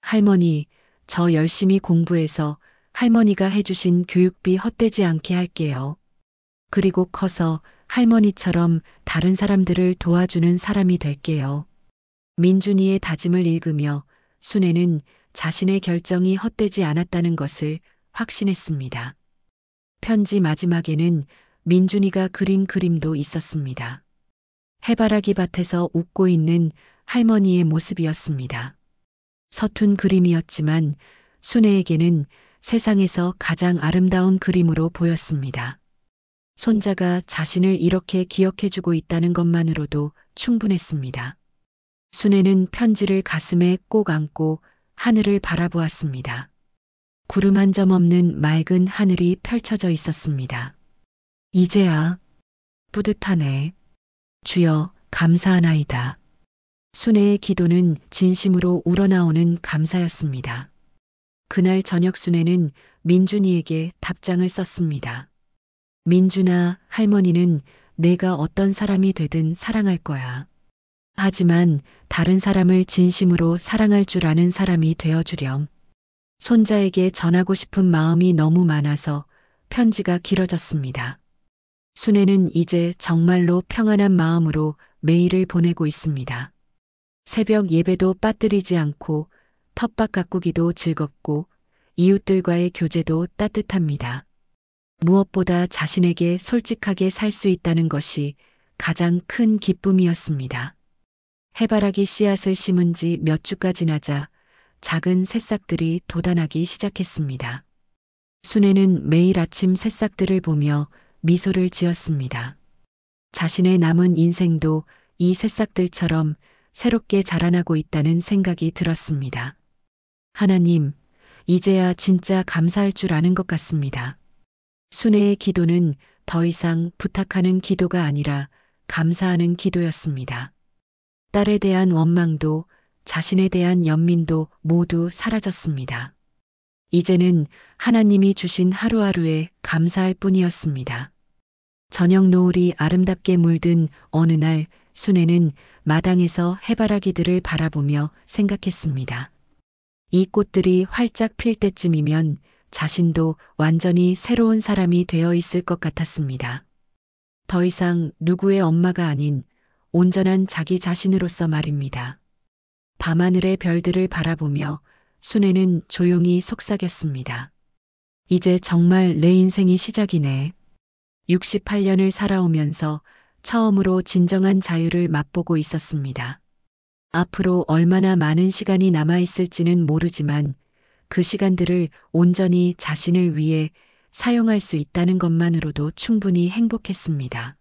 할머니, 저 열심히 공부해서 할머니가 해주신 교육비 헛되지 않게 할게요. 그리고 커서 할머니처럼 다른 사람들을 도와주는 사람이 될게요. 민준이의 다짐을 읽으며 순애는 자신의 결정이 헛되지 않았다는 것을 확신했습니다. 편지 마지막에는 민준이가 그린 그림도 있었습니다. 해바라기 밭에서 웃고 있는 할머니의 모습이었습니다. 서툰 그림이었지만 순애에게는 세상에서 가장 아름다운 그림으로 보였습니다. 손자가 자신을 이렇게 기억해주고 있다는 것만으로도 충분했습니다. 순애는 편지를 가슴에 꼭 안고 하늘을 바라보았습니다. 구름 한 점 없는 맑은 하늘이 펼쳐져 있었습니다. 이제야 뿌듯하네. 주여 감사하나이다. 순애의 기도는 진심으로 우러나오는 감사였습니다. 그날 저녁 순애는 민준이에게 답장을 썼습니다. 민준아, 할머니는 내가 어떤 사람이 되든 사랑할 거야. 하지만 다른 사람을 진심으로 사랑할 줄 아는 사람이 되어주렴. 손자에게 전하고 싶은 마음이 너무 많아서 편지가 길어졌습니다. 순애는 이제 정말로 평안한 마음으로 매일을 보내고 있습니다. 새벽 예배도 빠뜨리지 않고 텃밭 가꾸기도 즐겁고 이웃들과의 교제도 따뜻합니다. 무엇보다 자신에게 솔직하게 살 수 있다는 것이 가장 큰 기쁨이었습니다. 해바라기 씨앗을 심은 지 몇 주가 지나자 작은 새싹들이 돋아나기 시작했습니다. 순애는 매일 아침 새싹들을 보며 미소를 지었습니다. 자신의 남은 인생도 이 새싹들처럼 새롭게 자라나고 있다는 생각이 들었습니다. 하나님, 이제야 진짜 감사할 줄 아는 것 같습니다. 순애의 기도는 더 이상 부탁하는 기도가 아니라 감사하는 기도였습니다. 딸에 대한 원망도 자신에 대한 연민도 모두 사라졌습니다. 이제는 하나님이 주신 하루하루에 감사할 뿐이었습니다. 저녁 노을이 아름답게 물든 어느 날 순애는 마당에서 해바라기들을 바라보며 생각했습니다. 이 꽃들이 활짝 필 때쯤이면 자신도 완전히 새로운 사람이 되어 있을 것 같았습니다. 더 이상 누구의 엄마가 아닌 온전한 자기 자신으로서 말입니다. 밤하늘의 별들을 바라보며 순애는 조용히 속삭였습니다. 이제 정말 내 인생이 시작이네. 68년을 살아오면서 처음으로 진정한 자유를 맛보고 있었습니다. 앞으로 얼마나 많은 시간이 남아있을지는 모르지만 그 시간들을 온전히 자신을 위해 사용할 수 있다는 것만으로도 충분히 행복했습니다.